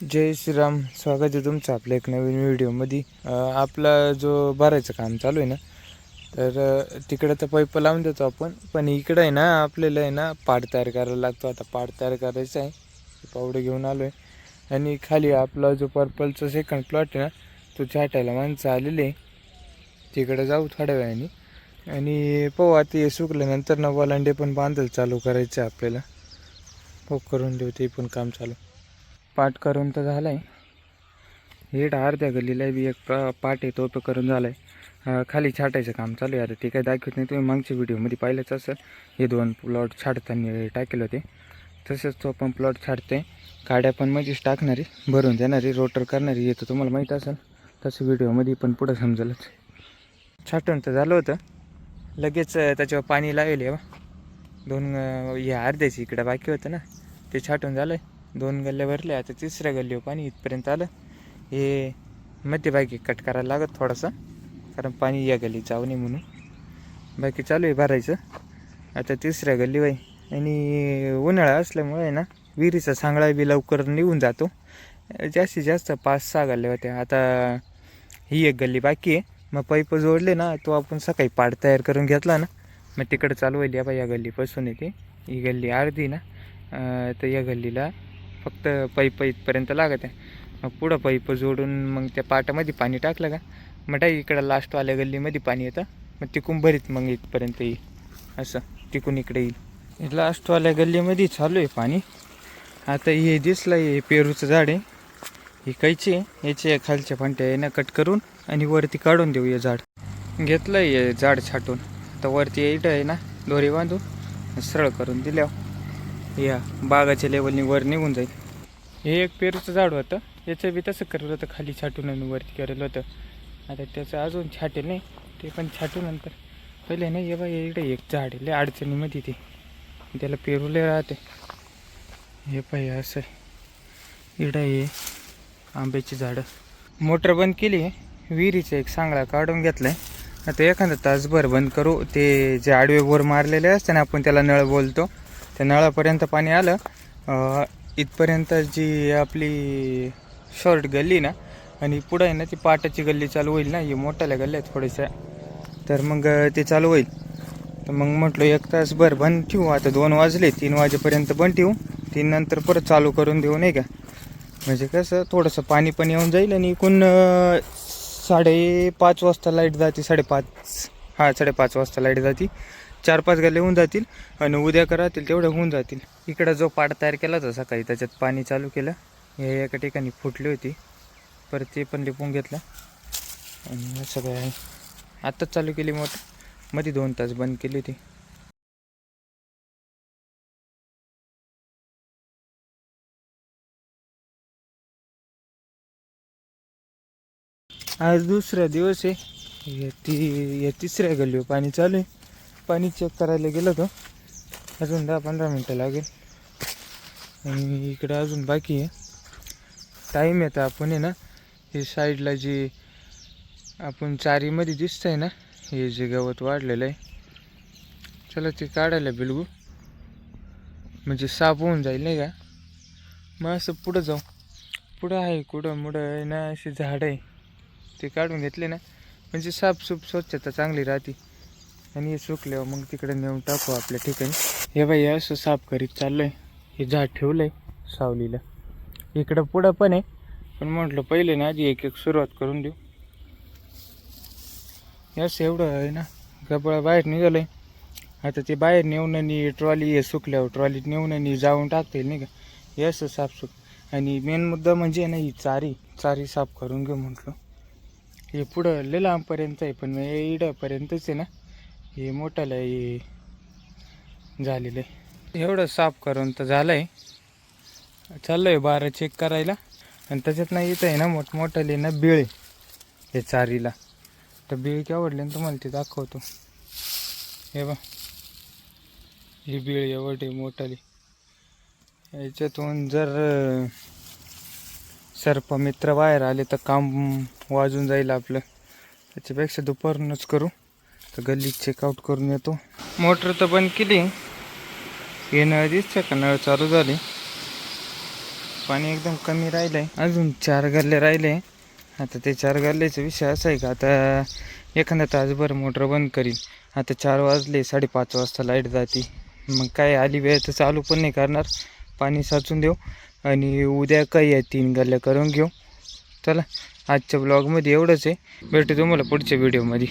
जय श्रीराम. स्वागत आहे तुमचं आपल्या एक नवीन व्हिडिओमध्ये. आपला जो भरायचं काम चालू आहे ना, तर तिकडं तर पाईप लावून देतो आपण, पण इकडं आहे ना आपल्याला आहे ना पाड तयार करायला लागतो. आता पाड तयार करायचं आहे, पावडं घेऊन आलो आहे. आणि खाली आपला जो पर्पलचा सेकंड प्लॉट आहे ना, तो छाटायला माणसं आलेले आहे. तिकडं जाऊ थोड्या वेळाने आणि पाहू. आता हे सुकल्यानंतर ना वलांडे पण बांधायला चालू करायचं आपल्याला. हो, करून देऊ ते पण काम चालू. पाठ करून तर झालं आहे. हेड अर्ध्या गल्लीला बी एक पाठ आहे, तो करून झाला आहे. खाली छाटायचं काम चालू आहे. आता ते काय दाखवत नाही, तुम्ही मागच्या व्हिडिओमध्ये पाहिलंच असेल. हे 2 प्लॉट छाटताना टाकेल होते, तसंच तो पण प्लॉट छाटते. काड्या पण मध्येच टाकणारी, भरून देणारी, रोटर करणारी. येतं तुम्हाला माहीत असेल, तसं व्हिडिओमध्ये पण पुढं समजेलच. छाटून तर झालं होतं, लगेच त्याच्यावर पाणी लावेल. बा 2 या अर्ध्याची इकडं बाकी होतं ना, ते छाटून झालं आहे. 2 गल्ल्या भरल्या. आता 3ऱ्या गल्लीवर पाणी इथपर्यंत आलं. हे मध्यभागी कट करायला लागत थोडासा, कारण पाणी या गल्लीत जाऊ नये म्हणून. बाकी चालू आहे भरायचं. आता 3ऱ्या गल्लीवर आहे आणि उन्हाळा असल्यामुळे ना विहिरीचा सांगळा बी लवकर निघून जातो. जास्तीत जास्त 5-6 गल्ल्या होत्या. आता ही एक गल्ली बाकी आहे. मग पाईप जोडले ना, तो आपण सकाळी पाड तयार करून घेतला ना, मग तिकडं चालू होईल. या या गल्लीपासून येते ही गल्ली अर्धी ना, तर या गल्लीला फक्त पाईप इथपर्यंत लागत आहे. मग पुढं पाईप जोडून मग त्या पाटामध्ये पाणी टाकलं का, मग डाय इकडं लास्टवाल्या गल्लीमध्ये पाणी येतं. मग तिकून भरीत मग इथपर्यंत येईल, असं तिकून इकडे येईल. लास्टवाल्या गल्लीमध्ये चालू आहे पाणी. आता हे दिसलं, हे पेरूचं झाड आहे. ही कैची आहे, याचे खालच्या फांट्या आहे ना कट करून आणि वरती काढून देऊ. हे झाड घेतलं आहे, हे झाड छाटून. तर वरती इथं आहे ना दोरी बांधून सरळ करून दिल्यावर या बागाच्या लेवलनी वर निघून जाईल. हे एक पेरूचं झाड होतं, याचं बी तसं करेल होतं, खाली छाटून आणि वरती करेल होतं. आता त्याचं अजून छाटेल नाही, ते पण छाटू नंतर. पहिले नाही हे बा इकडे एक झाड आहे, लय अडचणीमध्ये ते, त्याला पेरूले राहते. हे पाहिजे असं इकडं हे आंब्याची झाडं. मोटर बंद केली आहे, विहिरीचं एक सांगळा काढून घेतला आहे. आता एखादा तासभर बंद करू. ते जे आडवे बोर मारलेले असते ना, आपण त्याला नळ बोलतो, त्या नळापर्यंत पाणी आलं. इथपर्यंत जी आपली शॉर्ट गल्ली ना, आणि पुढं आहे ना ती पाटाची गल्ली चालू होईल ना, ही मोठ्याल्या गल्ल्या थोड्याशा, तर मग ते चालू होईल. तर मग म्हटलं 1 तासभर बंद ठेवू. आता 2 वाजले, 3 वाजेपर्यंत बंद ठेवू. 3 नंतर परत चालू करून देऊ, नाही का. म्हणजे कसं थोडंसं पाणी पण येऊन जाईल. आणि इकून 5:30 वाजता लाईट जाते. 5:30 वाजता लाईट जाते. 4-5 गल्ले होऊन जातील आणि उद्या करातील तेवढं होऊन जातील. इकडं जो पाट तयार केला होता सकाळी, त्याच्यात पाणी चालू केलं. हे एका ठिकाणी फुटली होती, परत ते पण लिपून घेतलं. आणि सगळं आहे. आत्ताच चालू केली मोटर, मध्ये 2 तास बंद केली होती. आज 2रा दिवस आहे. या 3ऱ्या गल्लीवर पाणी चालू आहे. पाणी चेक करायला गेलो होतो, अजून 10-15 मिनटं लागेल. आणि इकडं अजून बाकी आहे. टाईम येतं आपण आहे ना, हे साईडला जे आपण चारीमध्ये दिसतं आहे ना, हे जे गवत वाढलेलं आहे, चला ते काढायला बिलगू, म्हणजे साफ होऊन जाईल, नाही का. मग असं पुढं जाऊ. पुढं आहे कुठं मुडं आहे ना, असे झाड आहे, ते काढून घेतले ना, म्हणजे साफसूफ स्वच्छता चांगली राहते. आणि हे सुकल्यावर मग तिकडे नेऊन टाकू आपल्या ठिकाणी. हे बाई असं साफ करीत चाललं आहे. हे झाड ठेवलं आहे सावलीला. इकडं पुढं पण आहे, पण म्हटलं पहिले ना आधी एक सुरुवात करून देऊ. असं एवढं आहे ना, गबळा बाहेर निघालं आहे. आता ते बाहेर नेऊन आणि ट्रॉली सुकल्यावर ट्रॉलीत नेऊन आणि जाऊन टाकता येईल, नाही का. हे असं साफसूफ. आणि मेन मुद्दा म्हणजे ना, ही चारी साफ करून घेऊ म्हटलं. हे पुढं लय लांबपर्यंत आहे, पण इडपर्यंतच आहे ना, हे मोठ्याला हे झालेलं आहे. एवढं साफ करून तर झालं आहे. चाललं आहे 12 चेक करायला. आणि त्याच्यात नाही इथं आहे ना मोठमोठाले ना बिळे हे चारीला. तर बिळ केवढले ना तुम्हाला ते दाखवतो. हे बा, ही बिळ एवढे मोठाली. याच्यातून जर सर्पमित्र बाहेर आले तर काम वाजून जाईल आपलं. त्याच्यापेक्षा दुपारूनच करू. तर गल्लीत चेकआउट करून येतो. मोटर तर बंद केली. हे नळ दिसतं का, नळ चालू झाली, पाणी एकदम कमी राहिलं आहे. अजून 4 गल्ले राहिले. आता ते 4 गल्ल्याचा विषय असा आहे का आता एखादा तासभर मोटर बंद करीन. आता 4 वाजले, 5:30 वाजता लाईट जाते. मग काय आली वेळ तर चालू पण नाही करणार, पाणी साचून देऊ आणि उद्या काही 3 गल्ल्या करून घेऊ. चला आजच्या ब्लॉगमध्ये एवढंच आहे. भेटू तुम्हाला पुढच्या व्हिडिओमध्ये.